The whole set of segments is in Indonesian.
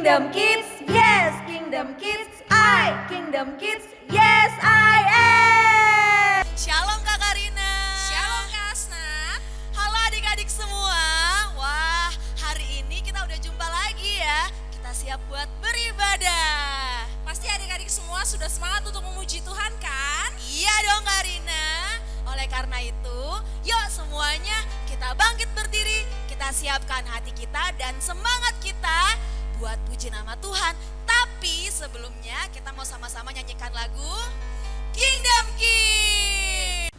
Kingdom Kids, yes, Kingdom Kids, Kingdom Kids, yes I am. Shalom Kak Karina. Shalom Kak Asnat. Halo adik-adik semua. Wah, hari ini kita udah jumpa lagi ya. Kita siap buat beribadah. Pasti adik-adik semua sudah semangat untuk memuji Tuhan kan? Iya dong Kak Karina. Oleh karena itu, yuk semuanya kita bangkit berdiri. Kita siapkan hati kita dan semangat kita buat puji nama Tuhan. Tapi sebelumnya kita mau sama-sama nyanyikan lagu Kingdom Kids.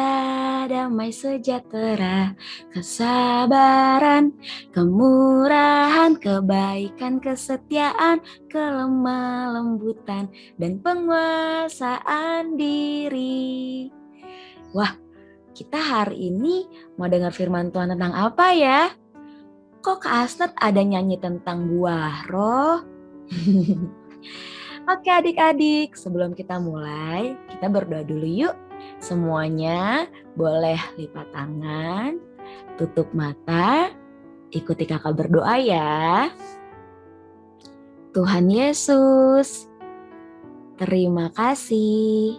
cinta, damai sejahtera, kesabaran, kemurahan, kebaikan, kesetiaan, kelemah lembutan, dan penguasaan diri. Wah, kita hari ini mau dengar firman Tuhan tentang apa ya? Kok Kak Asnat ada nyanyi tentang buah roh? Oke adik-adik, sebelum kita mulai, kita berdoa dulu yuk. Semuanya boleh lipat tangan, tutup mata, ikuti kakak berdoa ya. Tuhan Yesus, terima kasih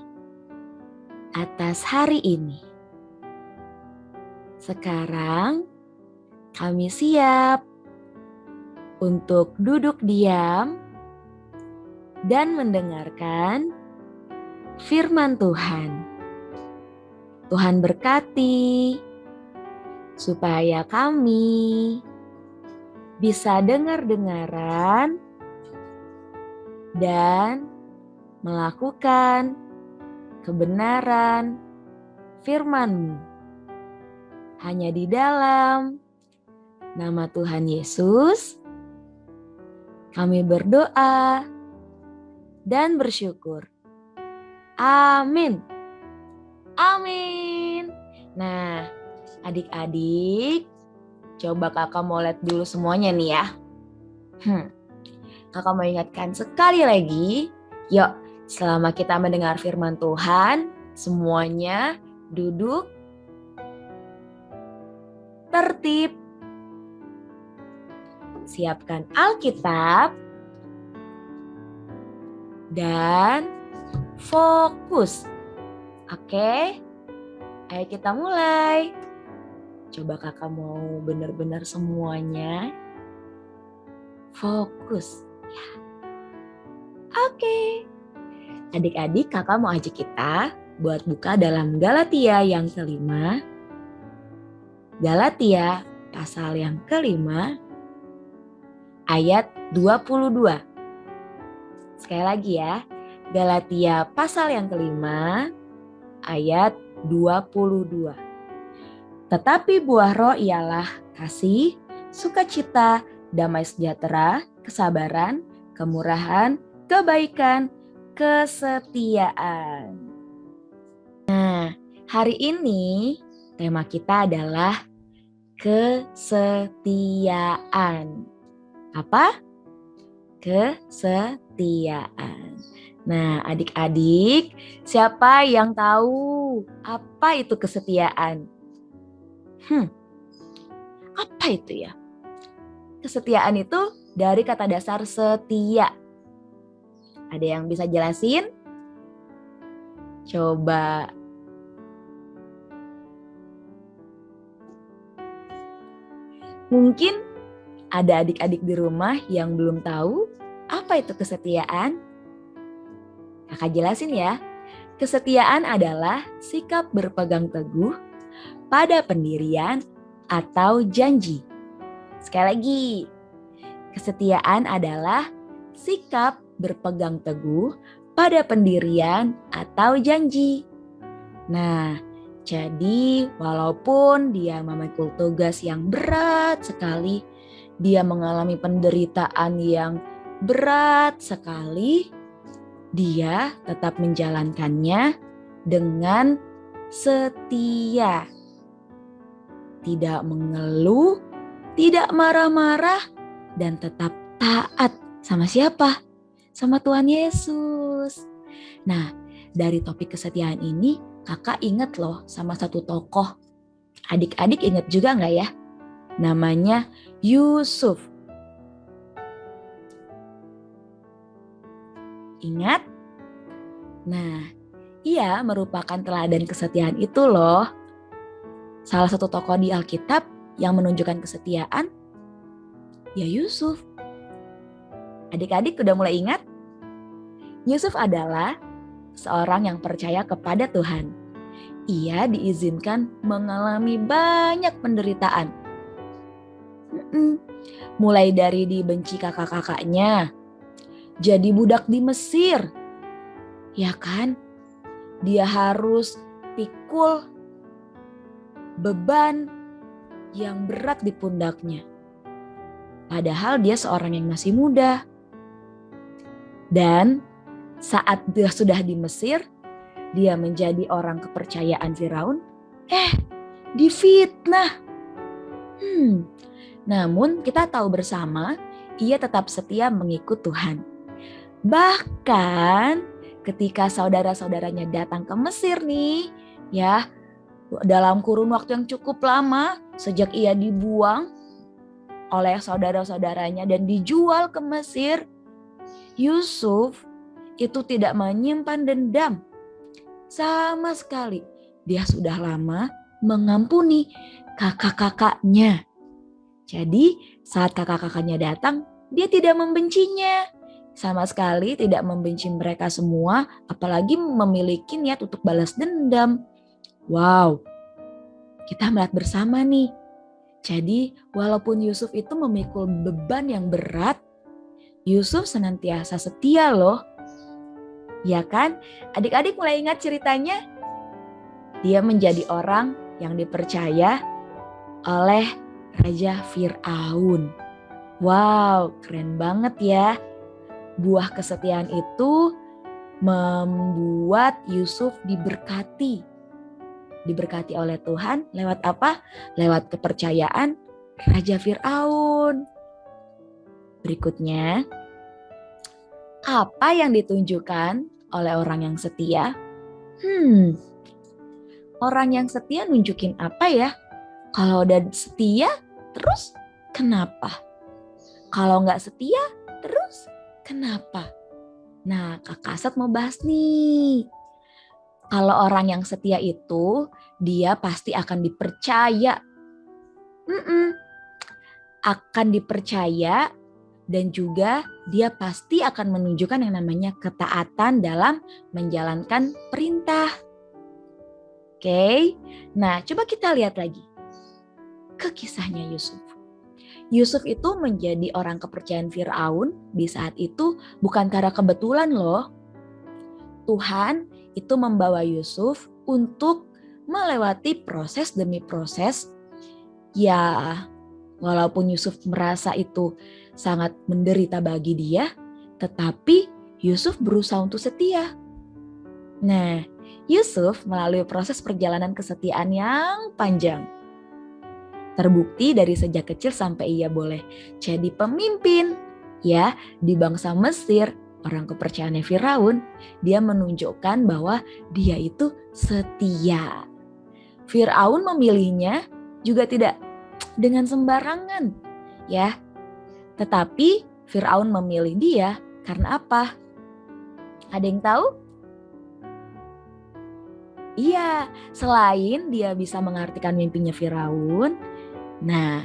atas hari ini. Sekarang kami siap untuk duduk diam dan mendengarkan firman Tuhan. Tuhan berkati supaya kami bisa dengar-dengaran dan melakukan kebenaran firman-Mu. Hanya di dalam nama Tuhan Yesus kami berdoa dan bersyukur. Amin. Amin. Nah, adik-adik, coba kakak mau lihat dulu semuanya nih ya. Kakak mau ingatkan sekali lagi, yuk selama kita mendengar firman Tuhan, semuanya duduk tertib. Siapkan Alkitab dan fokus. Oke, ayo kita mulai. Coba kakak mau benar-benar semuanya fokus. Ya. Oke. Adik-adik, kakak mau ajak kita buat buka dalam Galatia yang kelima. Galatia pasal yang kelima ayat 22. Sekali lagi ya, Galatia pasal yang kelima ayat 22. Tetapi buah roh ialah kasih, sukacita, damai sejahtera, kesabaran, kemurahan, kebaikan, kesetiaan. Nah, hari ini tema kita adalah kesetiaan. Apa? Kesetiaan. Nah, adik-adik, siapa yang tahu apa itu kesetiaan? Apa itu ya? Kesetiaan itu dari kata dasar setia. Ada yang bisa jelasin? Coba. Mungkin ada adik-adik di rumah yang belum tahu apa itu kesetiaan. Kakak jelasin ya. Kesetiaan adalah sikap berpegang teguh pada pendirian atau janji. Sekali lagi, kesetiaan adalah sikap berpegang teguh pada pendirian atau janji. Nah, jadi walaupun dia memikul tugas yang berat sekali, dia mengalami penderitaan yang berat sekali, dia tetap menjalankannya dengan setia. Tidak mengeluh, tidak marah-marah, dan tetap taat sama siapa? Sama Tuhan Yesus. Nah, dari topik kesetiaan ini, kakak ingat loh sama satu tokoh. Adik-adik ingat juga gak ya? Namanya Yusuf. Ingat? Nah, ia merupakan teladan kesetiaan itu loh. Salah satu tokoh di Alkitab yang menunjukkan kesetiaan, ya Yusuf. Adik-adik udah mulai ingat? Yusuf adalah seorang yang percaya kepada Tuhan. Ia diizinkan mengalami banyak penderitaan. Mulai dari dibenci kakak-kakaknya, jadi budak di Mesir. Ya kan? Dia harus pikul beban yang berat di pundaknya. Padahal dia seorang yang masih muda. Dan saat dia sudah di Mesir, dia menjadi orang kepercayaan Firaun, difitnah. Namun kita tahu bersama, ia tetap setia mengikut Tuhan. Bahkan ketika saudara-saudaranya datang ke Mesir nih, ya, dalam kurun waktu yang cukup lama sejak ia dibuang oleh saudara-saudaranya dan dijual ke Mesir, Yusuf itu tidak menyimpan dendam sama sekali. Dia sudah lama mengampuni kakak-kakaknya. Jadi saat kakak-kakaknya datang, dia tidak membencinya. Sama sekali tidak membenci mereka semua, apalagi memiliki niat untuk balas dendam. Wow, kita melihat bersama nih. Jadi walaupun Yusuf itu memikul beban yang berat, Yusuf senantiasa setia loh. Ya kan? Adik-adik mulai ingat ceritanya? Dia menjadi orang yang dipercaya oleh Raja Fir'aun. Wow, keren banget ya. Buah kesetiaan itu membuat Yusuf diberkati. Diberkati oleh Tuhan lewat apa? Lewat kepercayaan Raja Fir'aun. Berikutnya, apa yang ditunjukkan oleh orang yang setia? Orang yang setia nunjukin apa ya? Kalau udah setia, terus kenapa? Kalau nggak setia, terus kenapa? Nah, Kakak Sat mau bahas nih. Kalau orang yang setia itu, dia pasti akan dipercaya. Akan dipercaya. Dan juga dia pasti akan menunjukkan yang namanya ketaatan dalam menjalankan perintah. Oke, nah coba kita lihat lagi ke kisahnya Yusuf. Yusuf itu menjadi orang kepercayaan Fir'aun di saat itu bukan karena kebetulan loh. Tuhan itu membawa Yusuf untuk melewati proses demi proses. Ya, walaupun Yusuf merasa itu sangat menderita bagi dia, tetapi Yusuf berusaha untuk setia. Nah, Yusuf melalui proses perjalanan kesetiaan yang panjang. Terbukti dari sejak kecil sampai ia boleh jadi pemimpin ya di bangsa Mesir, orang kepercayaannya Firaun, dia menunjukkan bahwa dia itu setia. Firaun memilihnya juga tidak dengan sembarangan ya. Tetapi Fir'aun memilih dia karena apa? Ada yang tahu? Iya, selain dia bisa mengartikan mimpinya Fir'aun, nah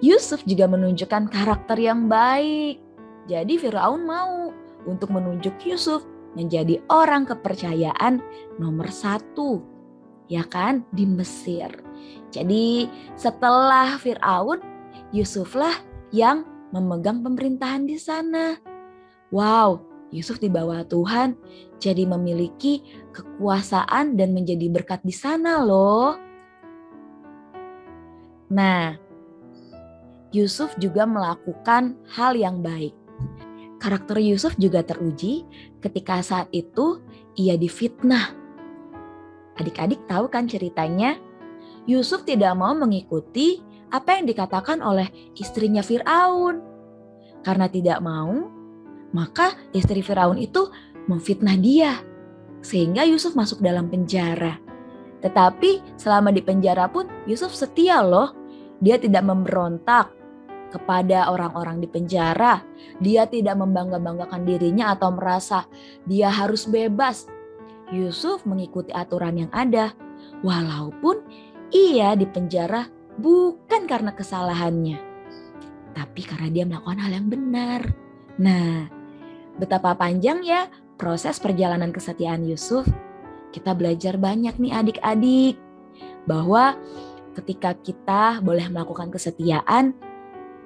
Yusuf juga menunjukkan karakter yang baik. Jadi Fir'aun mau untuk menunjuk Yusuf menjadi orang kepercayaan nomor 1, ya kan, di Mesir. Jadi setelah Fir'aun, Yusuflah yang memegang pemerintahan di sana. Wow, Yusuf dibawa Tuhan jadi memiliki kekuasaan dan menjadi berkat di sana loh. Nah, Yusuf juga melakukan hal yang baik. Karakter Yusuf juga teruji ketika saat itu ia difitnah. Adik-adik tahu kan ceritanya? Yusuf tidak mau mengikuti apa yang dikatakan oleh istrinya Fir'aun. Karena tidak mau, maka istri Fir'aun itu memfitnah dia. Sehingga Yusuf masuk dalam penjara. Tetapi selama di penjara pun Yusuf setia loh. Dia tidak memberontak kepada orang-orang di penjara. Dia tidak membangga-banggakan dirinya atau merasa dia harus bebas. Yusuf mengikuti aturan yang ada. Walaupun ia di penjara bukan karena kesalahannya, tapi karena dia melakukan hal yang benar. Nah, betapa panjang ya proses perjalanan kesetiaan Yusuf. Kita belajar banyak nih adik-adik, bahwa ketika kita boleh melakukan kesetiaan,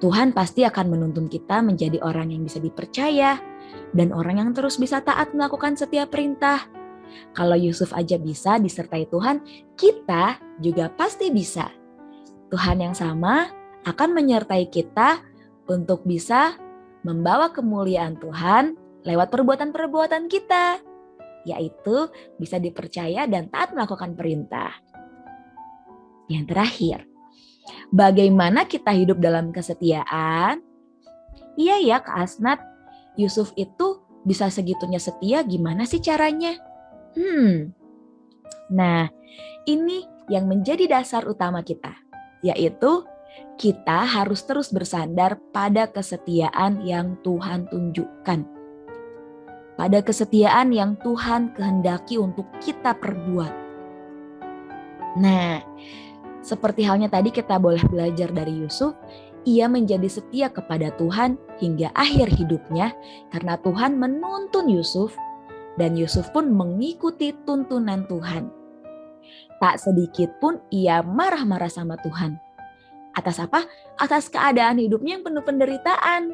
Tuhan pasti akan menuntun kita menjadi orang yang bisa dipercaya dan orang yang terus bisa taat melakukan setiap perintah. Kalau Yusuf aja bisa disertai Tuhan, kita juga pasti bisa. Tuhan yang sama akan menyertai kita untuk bisa membawa kemuliaan Tuhan lewat perbuatan-perbuatan kita, yaitu bisa dipercaya dan taat melakukan perintah. Yang terakhir, bagaimana kita hidup dalam kesetiaan? Iya ya Kak Asnat, Yusuf itu bisa segitunya setia, gimana sih caranya? Nah, ini yang menjadi dasar utama kita, yaitu kita harus terus bersandar pada kesetiaan yang Tuhan tunjukkan. Pada kesetiaan yang Tuhan kehendaki untuk kita perbuat. Nah, seperti halnya tadi kita boleh belajar dari Yusuf, ia menjadi setia kepada Tuhan hingga akhir hidupnya karena Tuhan menuntun Yusuf dan Yusuf pun mengikuti tuntunan Tuhan. Tak sedikit pun ia marah-marah sama Tuhan. Atas apa? Atas keadaan hidupnya yang penuh penderitaan.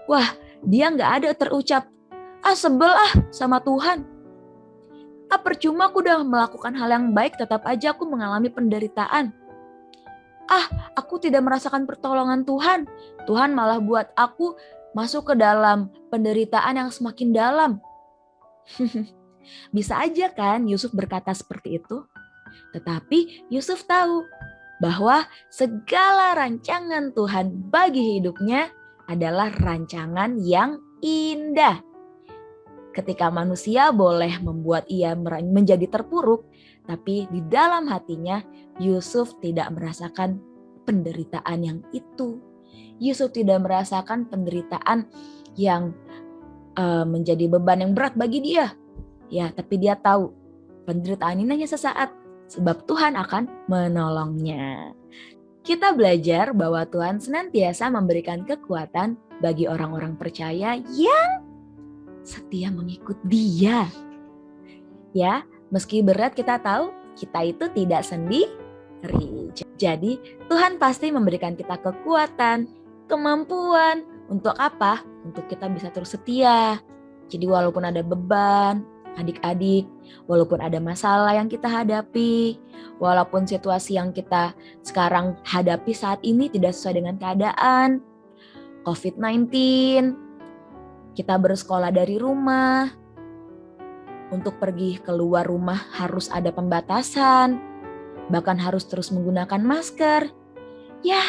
Wah, dia gak ada terucap, sebel sama Tuhan. Percuma aku udah melakukan hal yang baik, tetap aja aku mengalami penderitaan. Aku tidak merasakan pertolongan Tuhan. Tuhan malah buat aku masuk ke dalam penderitaan yang semakin dalam. Bisa aja kan Yusuf berkata seperti itu. Tetapi Yusuf tahu bahwa segala rancangan Tuhan bagi hidupnya adalah rancangan yang indah. Ketika manusia boleh membuat ia menjadi terpuruk, tapi di dalam hatinya Yusuf tidak merasakan penderitaan yang itu. Yusuf tidak merasakan penderitaan yang menjadi beban yang berat bagi dia. Ya, tapi dia tahu penderitaan ini hanya sesaat, sebab Tuhan akan menolongnya. Kita belajar bahwa Tuhan senantiasa memberikan kekuatan bagi orang-orang percaya yang setia mengikut Dia. Ya, meski berat kita tahu kita itu tidak sendiri. Jadi Tuhan pasti memberikan kita kekuatan, kemampuan untuk apa? Untuk kita bisa terus setia. Jadi walaupun ada beban, adik-adik, walaupun ada masalah yang kita hadapi, walaupun situasi yang kita sekarang hadapi saat ini tidak sesuai dengan keadaan, COVID-19, kita bersekolah dari rumah, untuk pergi keluar rumah harus ada pembatasan, bahkan harus terus menggunakan masker. Ya,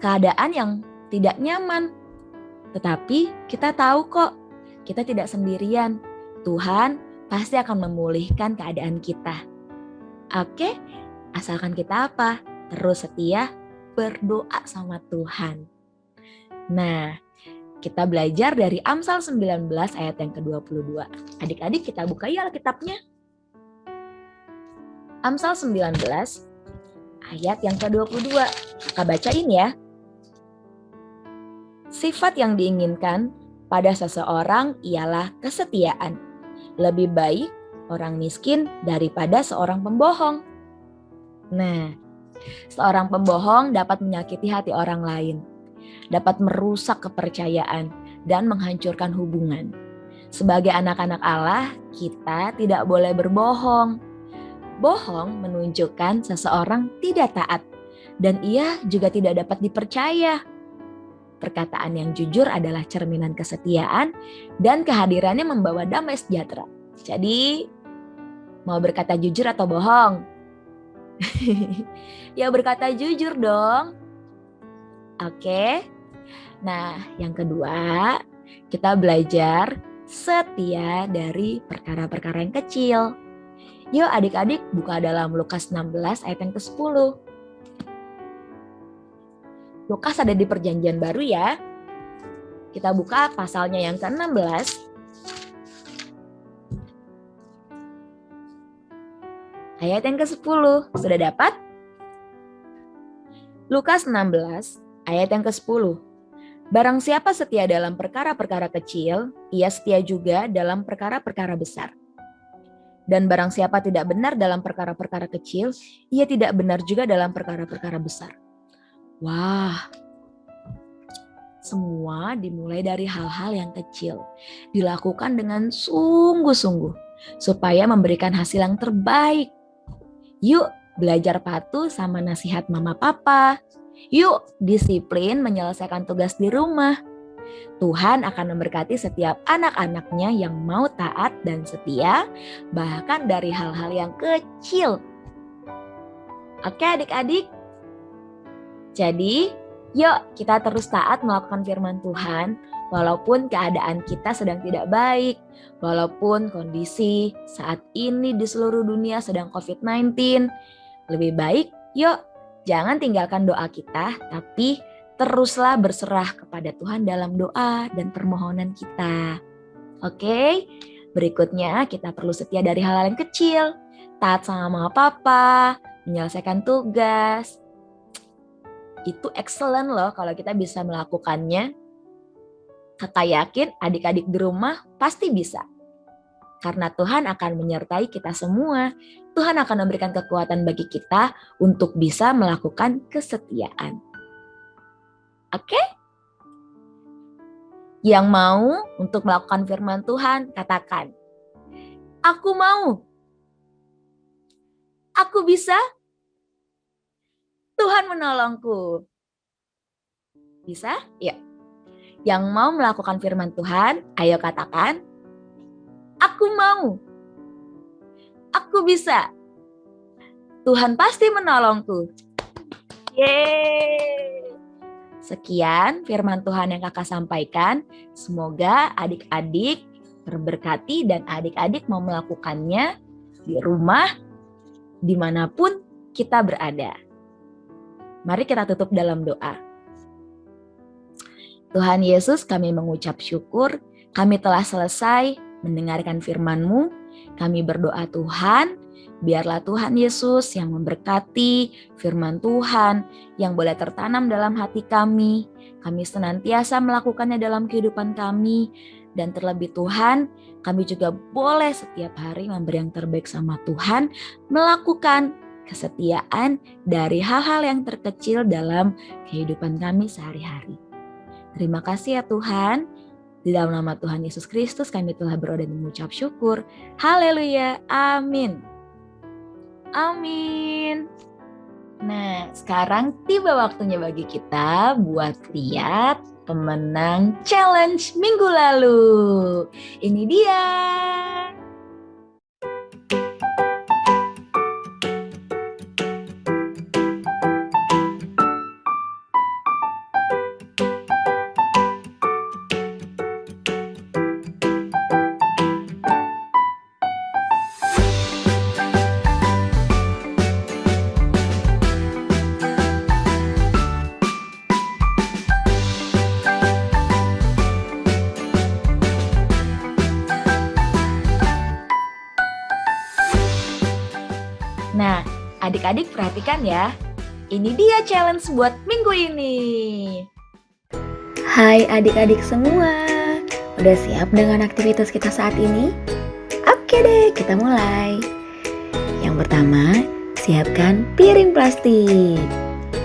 keadaan yang tidak nyaman. Tetapi kita tahu kok, kita tidak sendirian. Tuhan pasti akan memulihkan keadaan kita. Oke, asalkan kita apa? Terus setia berdoa sama Tuhan. Nah, kita belajar dari Amsal 19 ayat yang ke-22. Adik-adik kita buka ya Alkitabnya. Amsal 19 ayat yang ke-22. Kakak bacain ya. Sifat yang diinginkan pada seseorang ialah kesetiaan. Lebih baik orang miskin daripada seorang pembohong. Nah, seorang pembohong dapat menyakiti hati orang lain, dapat merusak kepercayaan dan menghancurkan hubungan. Sebagai anak-anak Allah, kita tidak boleh berbohong. Bohong menunjukkan seseorang tidak taat dan ia juga tidak dapat dipercaya. Perkataan yang jujur adalah cerminan kesetiaan dan kehadirannya membawa damai sejahtera. Jadi, mau berkata jujur atau bohong? Ya berkata jujur dong. Oke. Nah, yang kedua, kita belajar setia dari perkara-perkara yang kecil. Yuk adik-adik buka dalam Lukas 16 ayat yang ke-10. Lukas ada di perjanjian baru ya. Kita buka pasalnya yang ke-16. Ayat yang ke-10. Sudah dapat? Lukas 16 ayat yang ke-10. Barang siapa setia dalam perkara-perkara kecil, ia setia juga dalam perkara-perkara besar. Dan barang siapa tidak benar dalam perkara-perkara kecil, ia tidak benar juga dalam perkara-perkara besar. Wah, semua dimulai dari hal-hal yang kecil, dilakukan dengan sungguh-sungguh. supaya memberikan hasil yang terbaik. Yuk belajar patuh sama nasihat mama papa. Yuk disiplin menyelesaikan tugas di rumah. Tuhan akan memberkati setiap anak-anaknya yang mau taat dan setia, bahkan dari hal-hal yang kecil. Oke adik-adik? Jadi, yuk kita terus taat melakukan firman Tuhan, walaupun keadaan kita sedang tidak baik, walaupun kondisi saat ini di seluruh dunia sedang COVID-19. Lebih baik, yuk jangan tinggalkan doa kita, tapi teruslah berserah kepada Tuhan dalam doa dan permohonan kita. Oke, berikutnya kita perlu setia dari hal-hal yang kecil, taat sama mama papa, menyelesaikan tugas. Itu excellent loh kalau kita bisa melakukannya. Kakak yakin adik-adik di rumah pasti bisa. Karena Tuhan akan menyertai kita semua. Tuhan akan memberikan kekuatan bagi kita untuk bisa melakukan kesetiaan. Oke? Yang mau untuk melakukan firman Tuhan, katakan, aku mau. Aku bisa. Tuhan menolongku. Bisa? Ya. Yang mau melakukan firman Tuhan, ayo katakan, aku mau. Aku bisa. Tuhan pasti menolongku. Yeay. Sekian firman Tuhan yang kakak sampaikan. Semoga adik-adik terberkati dan adik-adik mau melakukannya di rumah, dimanapun kita berada. Mari kita tutup dalam doa. Tuhan Yesus, kami mengucap syukur, kami telah selesai mendengarkan firman-Mu. Kami berdoa Tuhan, biarlah Tuhan Yesus yang memberkati firman Tuhan yang boleh tertanam dalam hati kami. Kami senantiasa melakukannya dalam kehidupan kami. Dan terlebih Tuhan, kami juga boleh setiap hari memberi yang terbaik sama Tuhan, melakukan kesetiaan dari hal-hal yang terkecil dalam kehidupan kami sehari-hari. Terima kasih ya Tuhan. Di dalam nama Tuhan Yesus Kristus kami telah berdoa dan mengucap syukur. Haleluya. Amin. Amin. Nah, sekarang tiba waktunya bagi kita buat lihat pemenang challenge minggu lalu. Ini dia. Nah, adik-adik perhatikan ya. Ini dia challenge buat minggu ini. Hai adik-adik semua. Udah siap dengan aktivitas kita saat ini? Oke deh, kita mulai. Yang pertama, siapkan piring plastik.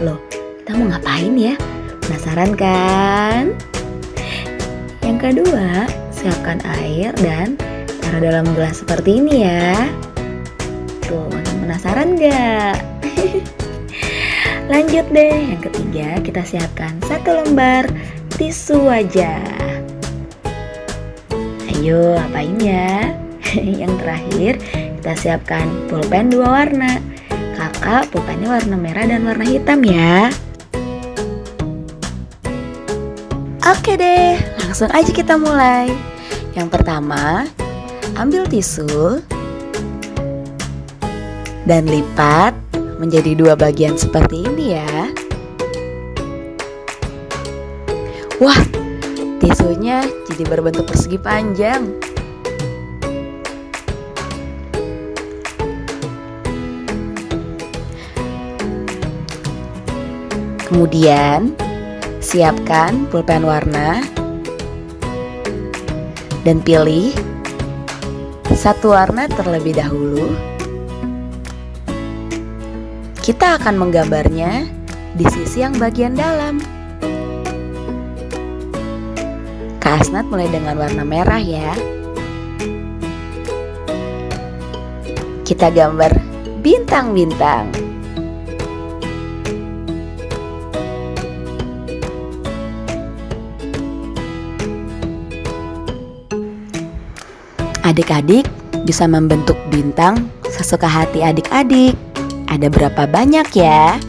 Loh, kita mau ngapain ya? Penasaran kan? Yang kedua, siapkan air dan taruh dalam gelas seperti ini ya. Tuh, penasaran gak? Lanjut deh, yang ketiga kita siapkan 1 lembar tisu wajah. Ayo, apain ya? Yang terakhir kita siapkan pulpen 2 warna. Kakak pulpennya warna merah dan warna hitam ya. Oke deh, langsung aja kita mulai. Yang pertama, ambil tisu dan lipat menjadi 2 bagian seperti ini ya. Wah, tisunya jadi berbentuk persegi panjang. Kemudian, siapkan pulpen warna dan pilih 1 warna terlebih dahulu. Kita akan menggambarnya di sisi yang bagian dalam. Kak Asnat mulai dengan warna merah ya. kita gambar bintang-bintang. Adik-adik bisa membentuk bintang sesuka hati adik-adik. Ada berapa banyak ya?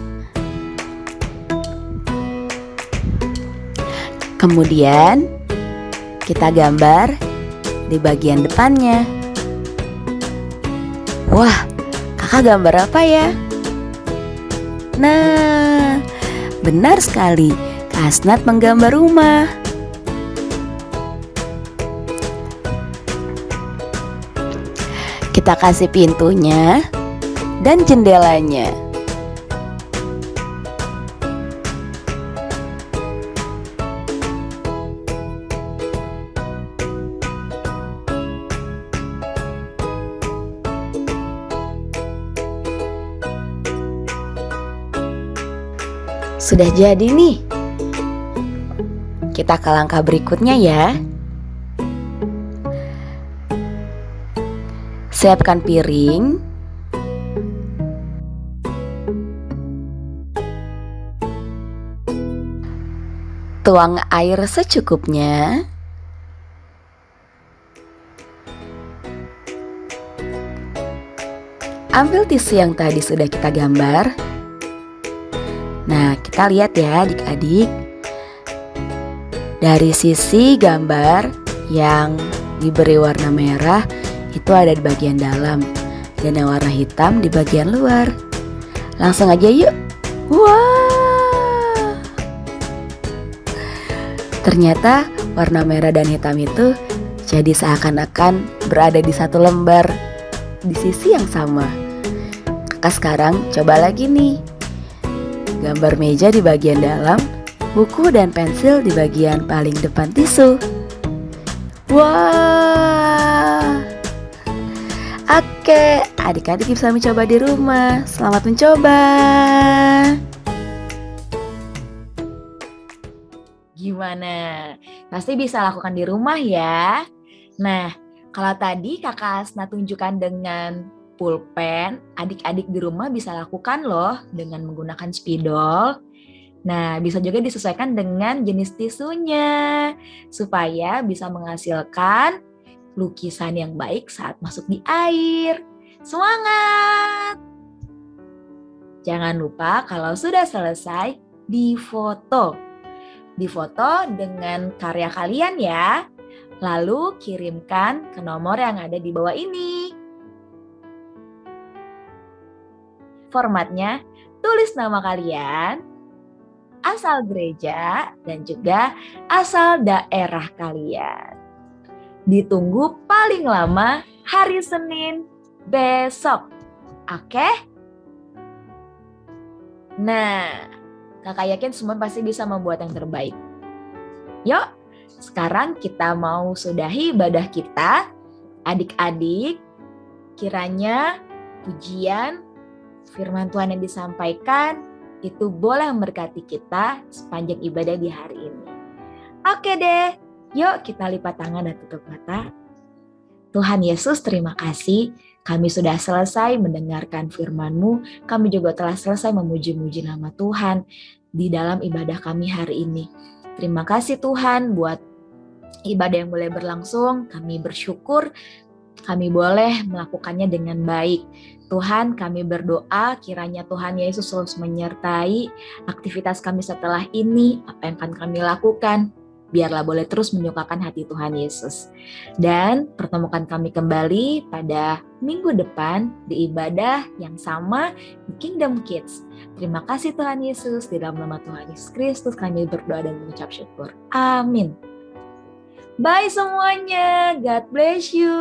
Kemudian kita gambar di bagian depannya. Wah, kakak gambar apa ya? Nah, benar sekali, Kak Hasnat menggambar rumah. Kita kasih pintunya dan jendelanya. Sudah jadi nih. Kita ke langkah berikutnya ya. Siapkan piring. Tuang air secukupnya. Ambil tisu yang tadi sudah kita gambar. Nah, kita lihat ya adik-adik. Dari sisi gambar yang diberi warna merah itu ada di bagian dalam, dan yang warna hitam di bagian luar. Langsung aja yuk. Wah! Ternyata warna merah dan hitam itu jadi seakan-akan berada di satu lembar di sisi yang sama. Kakak sekarang coba lagi nih. Gambar meja di bagian dalam, buku dan pensil di bagian paling depan tisu. Wah! Oke, adik-adik bisa mencoba di rumah. Selamat mencoba. Gimana? Pasti bisa lakukan di rumah ya. Nah, kalau tadi Kakak Hasna tunjukkan dengan pulpen, adik-adik di rumah bisa lakukan loh dengan menggunakan spidol. Nah, bisa juga disesuaikan dengan jenis tisunya supaya bisa menghasilkan lukisan yang baik saat masuk di air. Semangat! Jangan lupa kalau sudah selesai, difoto. Difoto dengan karya kalian ya. Lalu kirimkan ke nomor yang ada di bawah ini. Formatnya, tulis nama kalian, asal gereja, dan juga asal daerah kalian. Ditunggu paling lama hari Senin besok. Oke? Nah, kakak yakin semua pasti bisa membuat yang terbaik. Yuk, sekarang kita mau sudahi ibadah kita. Adik-adik, kiranya pujian firman Tuhan yang disampaikan itu boleh memberkati kita sepanjang ibadah di hari ini. Oke deh, yuk kita lipat tangan dan tutup mata. Tuhan Yesus, terima kasih. Kami sudah selesai mendengarkan firman-Mu. Kami juga telah selesai memuji-muji nama Tuhan di dalam ibadah kami hari ini. Terima kasih Tuhan buat ibadah yang boleh berlangsung. Kami bersyukur kami boleh melakukannya dengan baik. Tuhan, kami berdoa kiranya Tuhan Yesus selalu menyertai aktivitas kami setelah ini, apa yang akan kami lakukan. Biarlah boleh terus menyukakan hati Tuhan Yesus. Dan pertemukan kami kembali pada minggu depan di ibadah yang sama di Kingdom Kids. Terima kasih Tuhan Yesus, di dalam nama Tuhan Yesus Kristus kami berdoa dan mengucap syukur. Amin. Bye semuanya, God bless you.